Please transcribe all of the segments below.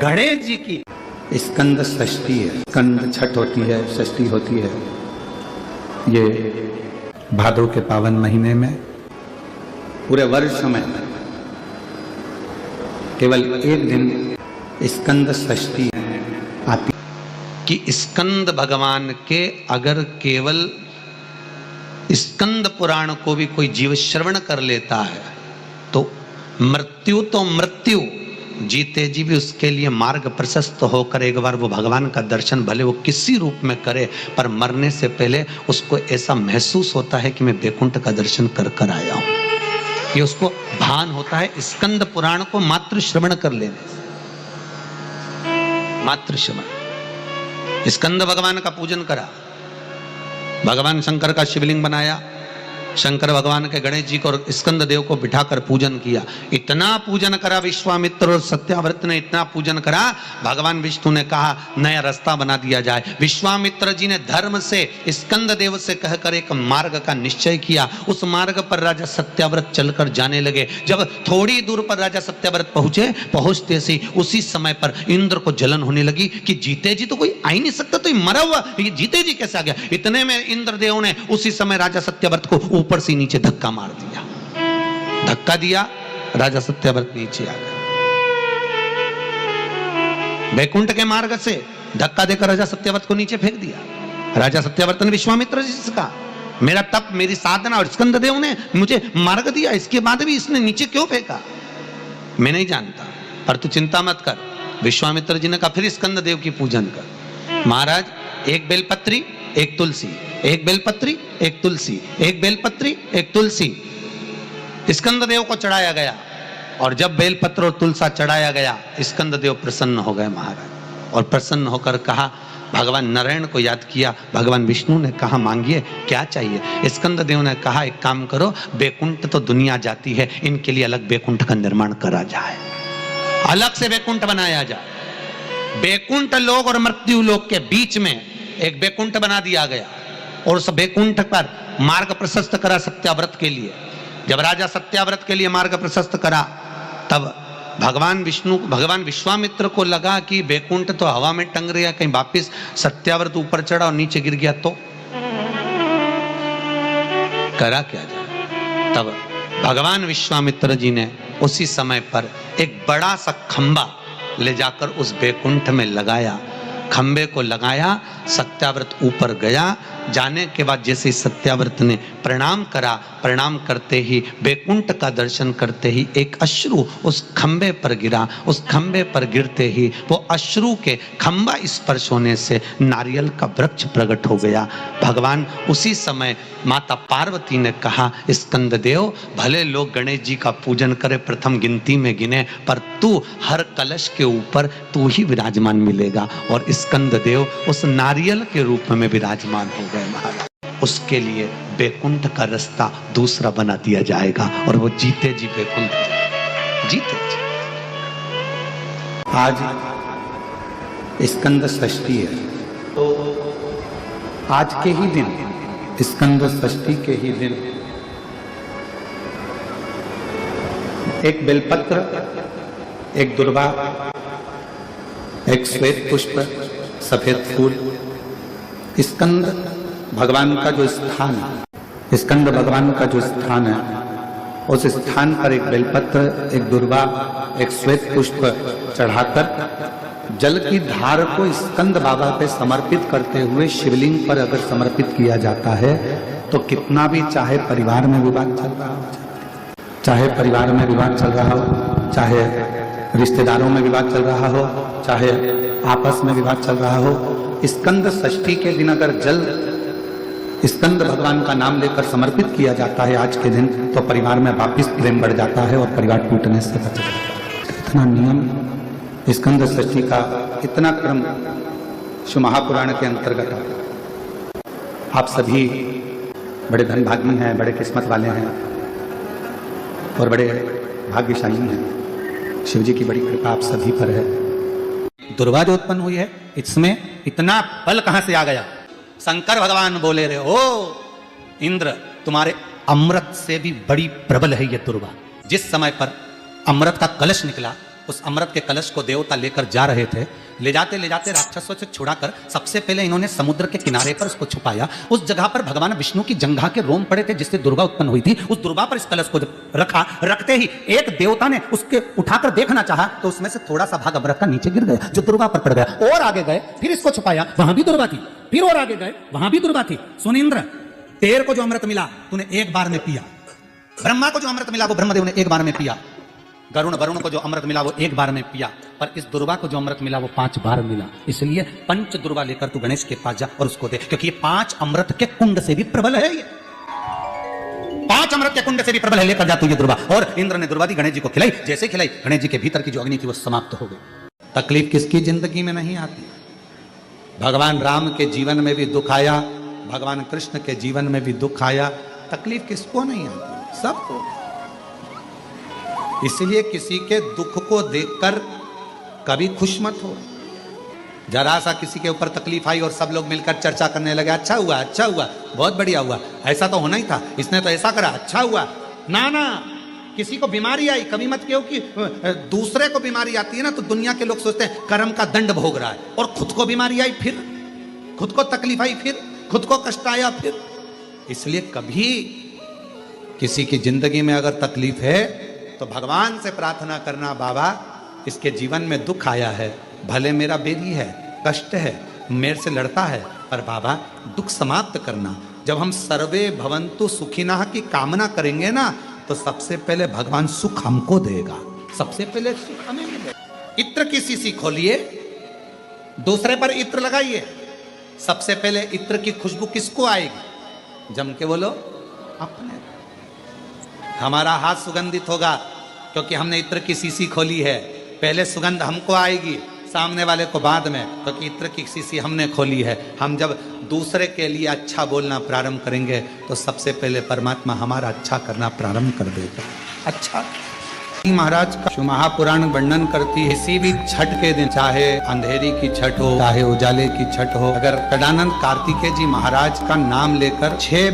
गणेश जी की स्कंद षष्ठी है। स्कंद छठ होती है, षष्ठी होती है। ये भादों के पावन महीने में पूरे वर्ष में केवल एक दिन स्कंद षष्ठी आती कि स्कंद भगवान के अगर केवल स्कंद पुराण को भी कोई जीव श्रवण कर लेता है तो मृत्यु जीते जी भी उसके लिए मार्ग प्रशस्त होकर एक बार वो भगवान का दर्शन भले वो किसी रूप में करे, पर मरने से पहले उसको ऐसा महसूस होता है कि मैं बैकुंठ का दर्शन कर कर आया हूं। ये उसको भान होता है स्कंद पुराण को मात्र श्रवण कर लेने से। मात्र श्रवण। स्कंद भगवान का पूजन करा, भगवान शंकर का शिवलिंग बनाया, शंकर भगवान के गणेश जी को और स्कंद देव को बिठाकर पूजन किया। इतना पूजन करा विश्वामित्र और सत्याव्रत ने, इतना पूजन करा, भगवान विष्णु ने कहा नया रास्ता बना दिया जाए। विश्वामित्र जी ने धर्म से स्कंद देव से कहकर एक मार्ग का निश्चय किया। उस मार्ग पर राजा सत्याव्रत चलकर जाने लगे। जब थोड़ी दूर पर राजा सत्याव्रत पहुंचते से उसी समय पर इंद्र को जलन होने लगी कि जीते जी तो कोई आ ही नहीं सकता, तो ये मरा हुआ ये जीते जी कैसे आ गया। इतने में इंद्रदेव ने उसी समय राजा सत्याव्रत को ऊपर से नीचे धक्का मार दिया। धक्का दिया, राजा सत्याव्रत नीचे आ गया। बैकुंठ के मार्ग से धक्का देकर राजा सत्याव्रत को नीचे फेंक दिया। राजा सत्याव्रत ने विश्वामित्र जी से कहा मेरा तप, मेरी साधना और स्कंद देव ने मुझे मार्ग दिया, इसके बाद भी इसने नीचे क्यों फेंका? मैं नहीं जानता, पर तू चिंता मत कर। विश्वामित्र जी ने कहा फिर स्कंद देव की पूजन कर। महाराज, एक बेलपत्री एक तुलसी, एक बेलपत्री एक तुलसी, एक बेलपत्री एक तुलसी स्कंद देव को चढ़ाया गया। और जब बेलपत्र और तुलसा चढ़ाया गया, स्कंद देव प्रसन्न हो गए महाराज। और प्रसन्न होकर कहा, भगवान नारायण को याद किया। भगवान विष्णु ने कहा मांगिए क्या चाहिए। स्कंद देव ने कहा एक काम करो, बैकुंठ तो दुनिया जाती है, इनके लिए अलग बैकुंठ का निर्माण करा जाए, अलग से बैकुंठ बनाया जाए। बैकुंठ लोक और मृत्यु लोक के बीच में एक बैकुंठ बना दिया गया और उस बैकुंठ पर मार्ग प्रशस्त करा सत्याव्रत के लिए। जब राजा सत्याव्रत के लिए मार्ग प्रशस्त करा, तब भगवान विश्वामित्र को लगा कि बैकुंठ तो हवा में टंग रहा, कहीं वापिस सत्याव्रत ऊपर चढ़ा और नीचे गिर गया तो करा क्या जाए। तब भगवान विश्वामित्र जी ने उसी समय पर एक बड़ा सा खंबा ले जाकर उस बैकुंठ में लगाया। खंबे को लगाया, सत्याव्रत ऊपर गया। जाने के बाद जैसे सत्याव्रत ने प्रणाम करा, प्रणाम करते ही बैकुंठ का दर्शन करते ही एक अश्रु उस खंबे पर गिरा। उस खंबे पर गिरते ही वो अश्रु के खंबा स्पर्श होने से नारियल का वृक्ष प्रकट हो गया। भगवान उसी समय माता पार्वती ने कहा स्कंद देव, भले लोग गणेश जी का पूजन करे, प्रथम गिनती में गिने, पर तू हर कलश के ऊपर तू ही विराजमान मिलेगा। और स्कंद देव उस नारियल के रूप में विराजमान हो गए महाराज। उसके लिए बैकुंठ का रास्ता दूसरा बना दिया जाएगा और वो जीते जी बैकुंठ जीते जी। आज स्कंद षष्ठी है, तो आज के ही दिन, स्कंद षष्ठी के ही दिन, एक बेलपत्र, एक दुर्वा, एक श्वेत पुष्प, सफेद फूल, स्कंद भगवान का जो स्थान है, स्कंद भगवान का जो स्थान है, उस स्थान पर एक बेलपत्र, एक दुर्वा, एक श्वेत पुष्प चढ़ाकर जल की धार को स्कंद बाबा पे समर्पित करते हुए शिवलिंग पर अगर समर्पित किया जाता है तो कितना भी, चाहे परिवार में विवाद चल रहा हो, चाहे परिवार में विवाद चल रहा हो, चाहे रिश्तेदारों में विवाद चल रहा हो, चाहे आपस में विवाद चल रहा हो, स्कंद षष्ठी के दिन अगर जल स्कंद भगवान का नाम लेकर समर्पित किया जाता है आज के दिन, तो परिवार में वापिस प्रेम बढ़ जाता है और परिवार टूटने से बच जाता है। इतना नियम स्कंद षष्ठी का, इतना क्रम शिव महापुराण के अंतर्गत है। आप सभी बड़े धनभागी हैं, बड़े किस्मत वाले हैं और बड़े भाग्यशाली हैं। शिव जी की बड़ी कृपा आप सभी पर है। दुर्वा जो उत्पन्न हुई है, इसमें इतना बल कहां से आ गया? शंकर भगवान बोले रहे, ओ इंद्र, तुम्हारे अमृत से भी बड़ी प्रबल है ये दुर्वा। जिस समय पर अमृत का कलश निकला उस अमृत के कलश को देवता लेकर जा रहे थे। ले जाते राक्षसों से छुड़ाकर सबसे पहले इन्होंने समुद्र के किनारे पर उसको छुपाया। उस जगह पर भगवान विष्णु की जंघा के रोम पड़े थे जिससे दुर्गा उत्पन्न हुई थी। उस दुर्गा पर इस कलश को रखा। रखते ही एक देवता ने उसके उठाकर देखना चाहा तो उसमें से थोड़ा सा भाग अमृत का नीचे गिर गया जो दुर्गा पर पड़ गया। और आगे गए, फिर इसको छुपाया, वहां भी दुर्गा थी। फिर और आगे गए, वहां भी दुर्गा थी। सुनिंद्र, तेर को जो अमृत मिला तूने एक बार में पिया। ब्रह्मा को जो अमृत मिला वो ब्रह्मदेव ने एक बार में पिया। वरुण को जो अमृत मिला वो एक बार में पिया। पर इस दुर्गा को जो अमृत मिला वो 5 बार मिला। इसलिए पंच दुर्गा लेकर तू गणेश के पास जा और उसको दे, क्योंकि ये 5 अमृत के कुंड से भी प्रबल है। ये 5 अमृत के कुंड से भी प्रबल है। लेकर जा तू ये दुर्गा। और इंद्र ने दुर्गा दी, गणेश जी को खिलाई। जैसे खिलाई, गणेश जी के भीतर की जो अग्नि थी वो समाप्त हो गई। तकलीफ किसकी जिंदगी में नहीं आती? भगवान राम के जीवन में भी दुख आया, भगवान कृष्ण के जीवन में भी दुख आया। तकलीफ किसको नहीं आती? सबको। इसलिए किसी के दुख को देखकर कभी खुश मत हो। जरा सा किसी के ऊपर तकलीफ आई और सब लोग मिलकर चर्चा करने लगे, अच्छा हुआ, बहुत बढ़िया हुआ, ऐसा तो होना ही था, इसने तो ऐसा करा, अच्छा हुआ। ना, किसी को बीमारी आई कभी मत कहो कि दूसरे को बीमारी आती है ना तो दुनिया के लोग सोचते हैं कर्म का दंड भोग रहा है, और खुद को बीमारी आई, फिर खुद को तकलीफ आई, फिर खुद को कष्ट आया। फिर इसलिए कभी किसी की जिंदगी में अगर तकलीफ है तो भगवान से प्रार्थना करना, बाबा इसके जीवन में दुख आया है, भले मेरा बेरी है, कष्ट है, मेरे से लड़ता है, पर बाबा दुख समाप्त करना। जब हम सर्वे भवन्तु सुखिनः की कामना करेंगे ना तो सबसे पहले भगवान सुख हमको देगा। सबसे पहले सुख हमें मिलेगा। इत्र की शीशी खोलिए, दूसरे पर इत्र लगाइए, सबसे पहले इत्र की खुशबू किसको आएगी? जम के बोलो, अपने। हमारा हाथ सुगंधित होगा क्योंकि हमने इत्र की शीशी खोली है। पहले सुगंध हमको आएगी, सामने वाले को बाद में, क्योंकि इत्र की शीशी हमने खोली है। हम जब दूसरे के लिए अच्छा बोलना प्रारंभ करेंगे तो सबसे पहले परमात्मा हमारा अच्छा करना प्रारंभ कर देगा। अच्छा महाराज का शिव महापुराण वर्णन करती है, किसी भी छठ के दिन, चाहे अंधेरी की छठ हो, चाहे उजाले की छठ हो, अगर कडानंद कार्तिकेय जी महाराज का नाम लेकर 6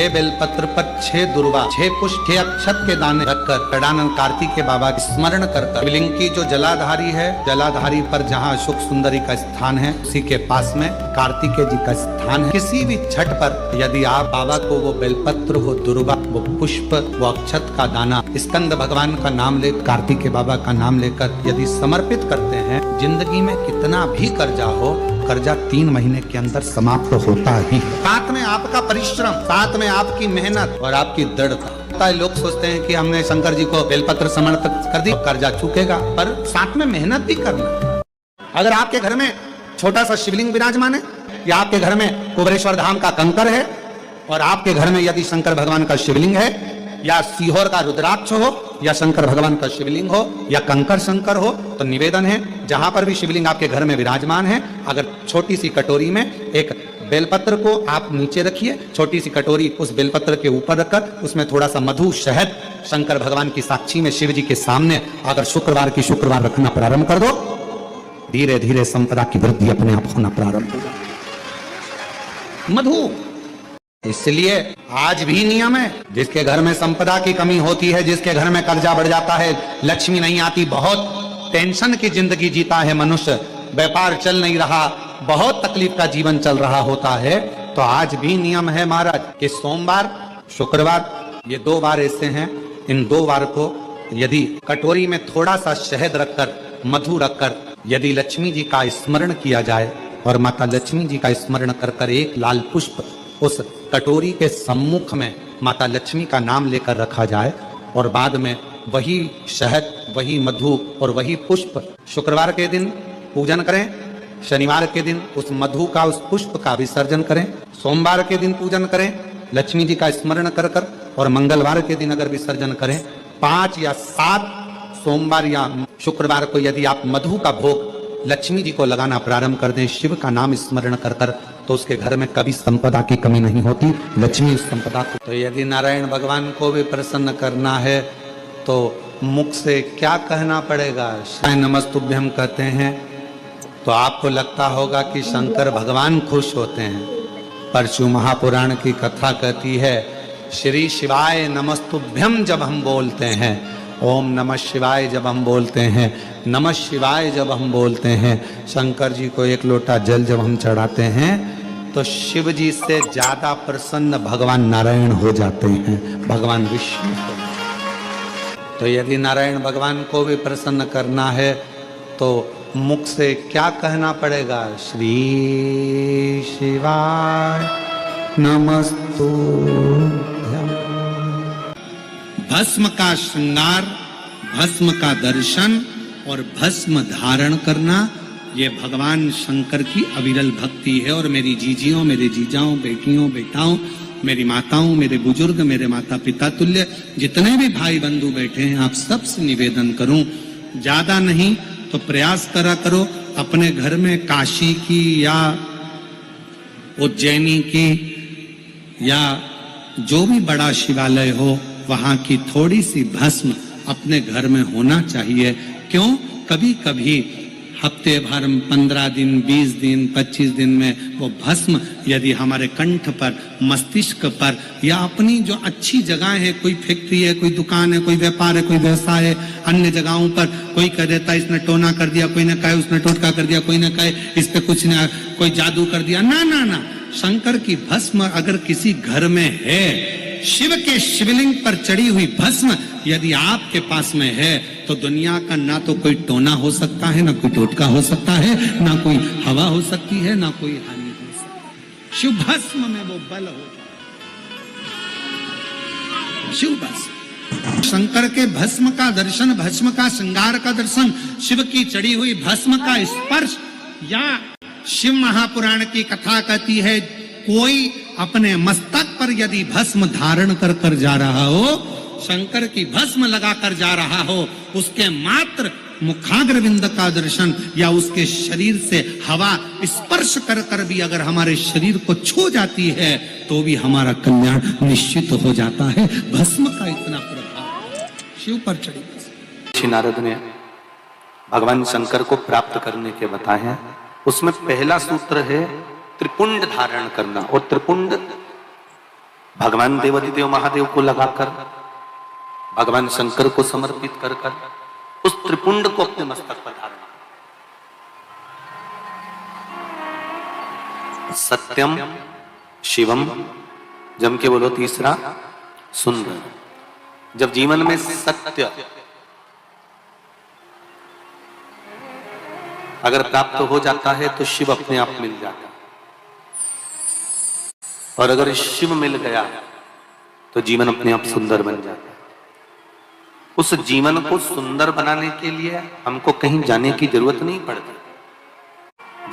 बेलपत्र पर 6 दुर्वा, 6 पुष्प, 6 अक्षत के दाने रखकर कडानंद कार्तिकेय बाबा स्मरण करकर, शिवलिंग की जो जलाधारी है, जलाधारी पर जहाँ शुक सुंदरी का स्थान है उसी के पास में कार्तिकेय जी का स्थान है। किसी भी छठ पर यदि आप बाबा को वो बेलपत्र, वो दुर्वा, वो पुष्प, वो अक्षत का दाना स्कंद भगवान का नाम ले, कार्तिकेय बाबा का नाम लेकर यदि समर्पित करते हैं, जिंदगी में कितना भी कर्जा हो, कर्जा 3 महीने के अंदर समाप्त होता ही। साथ में आपका परिश्रम, साथ में आपकी मेहनत और आपकी दृढ़ता। लोग सोचते हैं कि हमने शंकर जी को बेलपत्र समर्पित कर दी, कर्जा चुकेगा, पर साथ में मेहनत भी करना। अगर आपके घर में छोटा सा शिवलिंग विराजमान है, या आपके घर में कुबेरेश्वर धाम का कंकर है, और आपके घर में यदि शंकर भगवान का शिवलिंग है, या सीहोर का रुद्राक्ष हो, या शंकर भगवान का शिवलिंग हो, या कंकर शंकर हो, तो निवेदन है जहां पर भी शिवलिंग आपके घर में विराजमान है, अगर छोटी सी कटोरी में एक बेलपत्र को आप नीचे रखिए, छोटी सी कटोरी उस बेलपत्र के ऊपर रखकर उसमें थोड़ा सा मधु, शहद, शंकर भगवान की साक्षी में शिव जी के सामने अगर शुक्रवार रखना प्रारंभ कर दो, धीरे धीरे संपदा की वृद्धि अपने आप होना प्रारंभ होगा। मधु। इसलिए आज भी नियम है, जिसके घर में संपदा की कमी होती है, जिसके घर में कर्जा बढ़ जाता है, लक्ष्मी नहीं आती, बहुत टेंशन की जिंदगी जीता है मनुष्य, व्यापार चल नहीं रहा, बहुत तकलीफ का जीवन चल रहा होता है, तो आज भी नियम है महाराज कि सोमवार, शुक्रवार, ये 2 बार ऐसे हैं, इन 2 बार को यदि कटोरी में थोड़ा सा शहद रखकर, मधु रखकर यदि लक्ष्मी जी का स्मरण किया जाए और माता लक्ष्मी जी का स्मरण कर एक लाल पुष्प उस कटोरी के सम्मुख में माता लक्ष्मी का नाम लेकर रखा जाए, और बाद में वही शहद, वही मधु और वही पुष्प शुक्रवार के दिन पूजन करें, शनिवार के दिन उस मधु का, उस पुष्प का विसर्जन करें, सोमवार के दिन पूजन करें लक्ष्मी जी का स्मरण कर, और मंगलवार के दिन अगर विसर्जन करें, 5 या 7 सोमवार या शुक्रवार को यदि आप मधु का भोग लक्ष्मी जी को लगाना प्रारंभ कर दें, शिव का नाम स्मरण कर, तो उसके घर में कभी संपदा की कमी नहीं होती, लक्ष्मी उस संपदा को। तो यदि नारायण भगवान को भी प्रसन्न करना है तो मुख से क्या कहना पड़ेगा? नमस्तुभ्यम कहते हैं तो आपको लगता होगा कि शंकर भगवान खुश होते हैं, पर शिव महापुराण की कथा कहती है श्री शिवाय नमस्तुभ्यम जब हम बोलते हैं ओम नमः शिवाय जब हम बोलते हैं, नमः शिवाय जब हम बोलते हैं, शंकर जी को एक लोटा जल जब हम चढ़ाते हैं, तो शिव जी से ज्यादा प्रसन्न भगवान नारायण हो जाते हैं, भगवान विष्णु को। तो यदि नारायण भगवान को भी प्रसन्न करना है तो मुख से क्या कहना पड़ेगा? श्री शिवाय नमस्तुभ्यं। भस्म का श्रृंगार, भस्म का दर्शन और भस्म धारण करना, ये भगवान शंकर की अविरल भक्ति है। और मेरी जीजियों, मेरे जीजाओं, बेटियों, बेटाओं, मेरी माताओं, मेरे बुजुर्ग, मेरे माता पिता तुल्य जितने भी भाई बंधु बैठे हैं, आप सबसे निवेदन करूं, ज्यादा नहीं तो प्रयास करा करो अपने घर में काशी की या उज्जैनी की या जो भी बड़ा शिवालय हो, वहां की थोड़ी सी भस्म अपने घर में होना चाहिए। क्यों? कभी कभी हफ्ते भर, 15 दिन, 20 दिन, 25 दिन में वो भस्म यदि हमारे कंठ पर, मस्तिष्क पर या अपनी जो अच्छी जगह है, कोई फैक्ट्री है, कोई दुकान है, कोई व्यापार है, कोई व्यवसाय है, अन्य जगहों पर कोई कह देता इसने टोना कर दिया, कोई न कहे उसने टोटका कर दिया, कोई न कहे इस पे कुछ न कोई जादू कर दिया। ना ना ना, शंकर की भस्म अगर किसी घर में है, शिव के शिवलिंग पर चढ़ी हुई भस्म यदि आपके पास में है, तो दुनिया का ना तो कोई टोना हो सकता है, ना कोई टोटका हो सकता है, ना कोई हवा हो सकती है, ना कोई हानि हो सकती है। शिव भस्म में वो बल हो, शिव भस्म। शंकर के भस्म का दर्शन, भस्म का श्रृंगार का दर्शन, शिव की चढ़ी हुई भस्म का स्पर्श, या शिव महापुराण की कथा कहती है कोई अपने मस्तक पर यदि भस्म धारण कर कर जा रहा हो, शंकर की भस्म लगाकर जा रहा हो, उसके मात्र मुखाग्रविंद का दर्शन या उसके शरीर से हवा स्पर्श कर कर भी अगर हमारे शरीर को छू जाती है तो भी हमारा कल्याण निश्चित हो जाता है। भस्म का इतना प्रभाव शिव पर चढ़ी। श्री नारद ने भगवान शंकर को प्राप्त करने के बताए हैं। उसमें पहला सूत्र है त्रिपुंड धारण करना, और त्रिपुंड भगवान देवाधिदेव महादेव को लगाकर, भगवान शंकर को समर्पित कर कर उस त्रिपुंड को अपने मस्तक पर धारण। सत्यम शिवम, जम के बोलो तीसरा सुंदर। जब जीवन में सत्य अगर प्राप्त हो जाता है तो शिव अपने आप मिल जाता है, और अगर शिव मिल गया तो जीवन अपने आप सुंदर बन जाता है। उस जीवन को सुंदर बनाने के लिए हमको कहीं जाने की जरूरत नहीं पड़ती।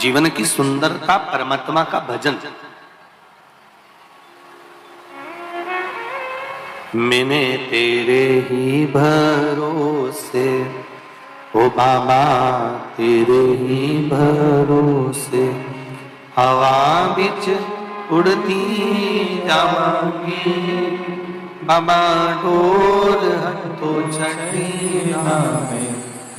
जीवन की सुंदरता परमात्मा का भजन। मैंने तेरे ही भरोसे, ओ बाबा तेरे ही भरोसे, हवा बिच उड़ती जावांगी, बाबा डोर हटो छठिया में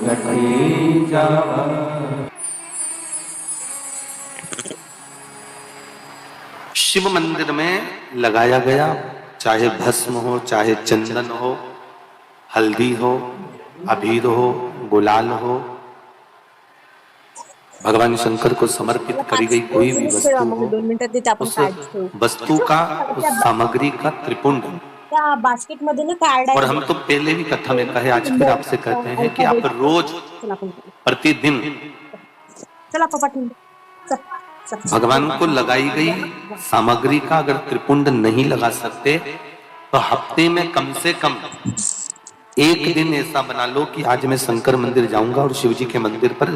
लटी जावा। शिव मंदिर में लगाया गया, चाहे भस्म हो, चाहे चंदन हो, हल्दी हो, अबीर हो, गुलाल हो, भगवान शंकर को समर्पित करी गई कोई भी वस्तु हो, उस वस्तु का, उस सामग्री का त्रिपुंड। बास्केट मध्ये ना कार्ड और हम तो पहले भी कथा में कहे, आज फिर आपसे कहते हैं कि आप रोज प्रतिदिन भगवान को लगाई गई सामग्री का अगर त्रिपुंड नहीं लगा सकते तो हफ्ते में कम से कम एक दिन ऐसा बना लो कि आज मैं शंकर मंदिर जाऊंगा और शिव जी के मंदिर पर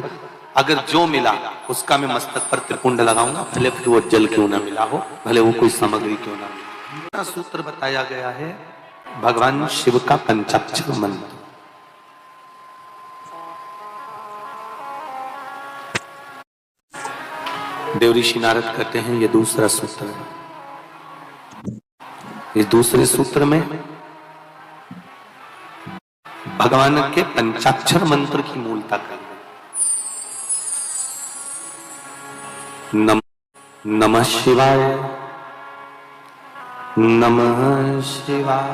अगर जो मिला उसका मैं मस्तक पर त्रिपुंड लगाऊंगा, भले फिर वो जल क्यों ना मिला हो, भले वो कोई सामग्री क्यों ना मिला। सूत्र बताया गया है भगवान शिव का पंचाक्षर मंत्र। देवऋषि नारद कहते हैं ये दूसरा सूत्र है। इस दूसरे सूत्र में भगवान के पंचाक्षर मंत्र की मूलता कर नमः शिवाय, नमः शिवाय,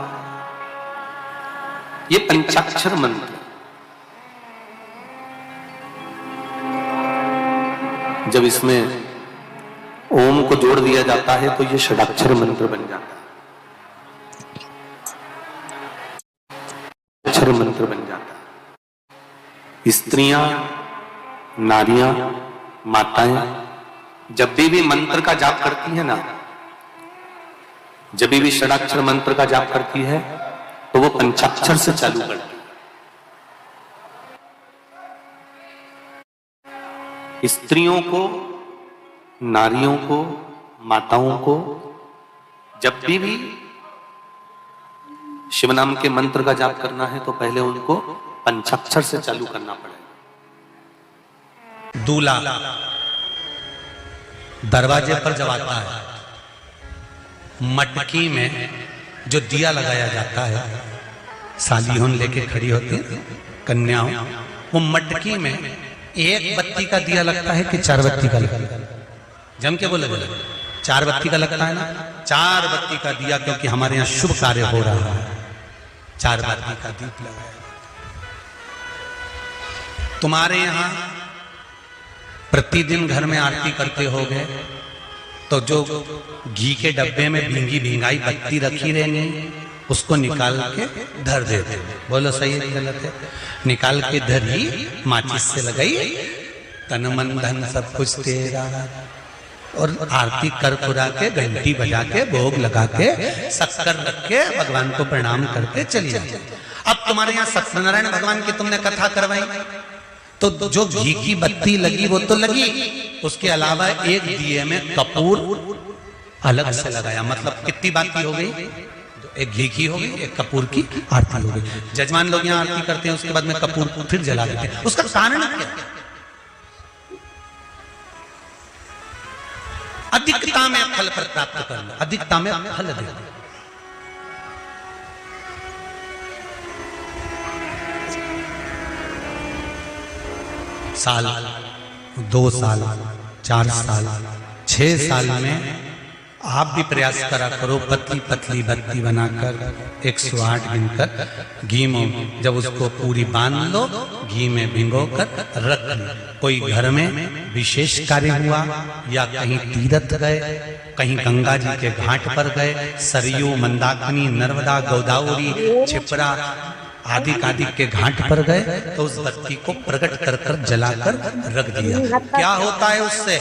ये पंचाक्षर मंत्र, जब इसमें ओम को जोड़ दिया जाता है तो ये षडाक्षर मंत्र बन जाता है, अक्षर मंत्र बन जाता है। स्त्रियां, नारियां, माताएं जब भी मंत्र का जाप करती है ना, जब भी षडाक्षर मंत्र का जाप करती है तो वो पंचाक्षर से चालू करती है। स्त्रियों को, नारियों को, माताओं को जब भी शिव नाम के मंत्र का जाप करना है तो पहले उनको पंचाक्षर से चालू करना पड़ेगा। दूल्हा दरवाजे पर जब आता है, मटकी में जो दिया लगाया जाता है, सालियों लेके खड़ी होती है कन्याओं, वो मटकी में एक बत्ती का दिया लगता है कि 4 बत्ती का लगता है? जम के बोले 4 बत्ती का लगता है ना, 4 बत्ती का दिया, क्योंकि हमारे यहाँ शुभ कार्य हो रहा है, 4 बत्ती का दीप लगाया। तुम्हारे यहाँ प्रतिदिन घर में आरती करते होगे तो जो घी के डब्बे में भींगी भींगाई बत्ती रखी रहेंगी उसको निकाल के धर देते। बोलो सही है गलत है? निकाल के धरी, माचिस से लगाई, तन मन धन सब कुछ तेरा, और आरती कर कुरा के, घंटी बजा के, भोग लगा के, शक्कर रख के भगवान को प्रणाम करके चली जाती। अब तुम्हारे यहाँ सत्यनारायण भगवान की तुमने कथा करवाई तो जो घी की बत्ती लगी वो तो लगी, उसके अलावा एक दिए में कपूर अलग से लगाया। मतलब कितनी बाती हो गई? एक घी की हो गई, एक कपूर की आरती हो गई। जजमान लोग यहाँ आरती करते हैं, उसके बाद में कपूर फिर जला देते हैं। उसका कारण क्या? अधिकता में फल प्राप्त करना, अधिकता में फल देना। साल, 2 साल, 4 साल, 6 साल में आप भी प्रयास करा करो, पतली पतली बत्ती बनाकर 108 गिनकर घी में जब उसको पूरी बांध लो, घी में भिगोकर रख लो। कोई घर में विशेष कार्य हुआ या कहीं तीर्थ गए, कहीं गंगा जी के घाट पर गए, सरयू, मंदाकिनी, नर्मदा, गोदावरी, छिपरा आदि के घाट पर गए तो उस बत्ती को प्रकट कर कर जलाकर रख दिया। क्या होता है उससे?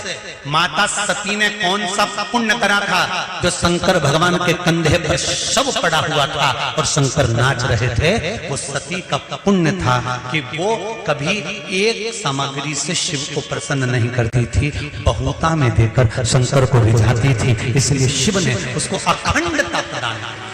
माता सती ने कौन सा पुण्य करा था जो शंकर भगवान के कंधे पर शव पड़ा हुआ था और शंकर नाच रहे थे? वो सती का पुण्य था कि वो कभी एक सामग्री से शिव को प्रसन्न नहीं करती थी, बहुता में देकर शंकर को रिझाती थी। इसलिए शिव ने उसको अखंडता प्रदान की।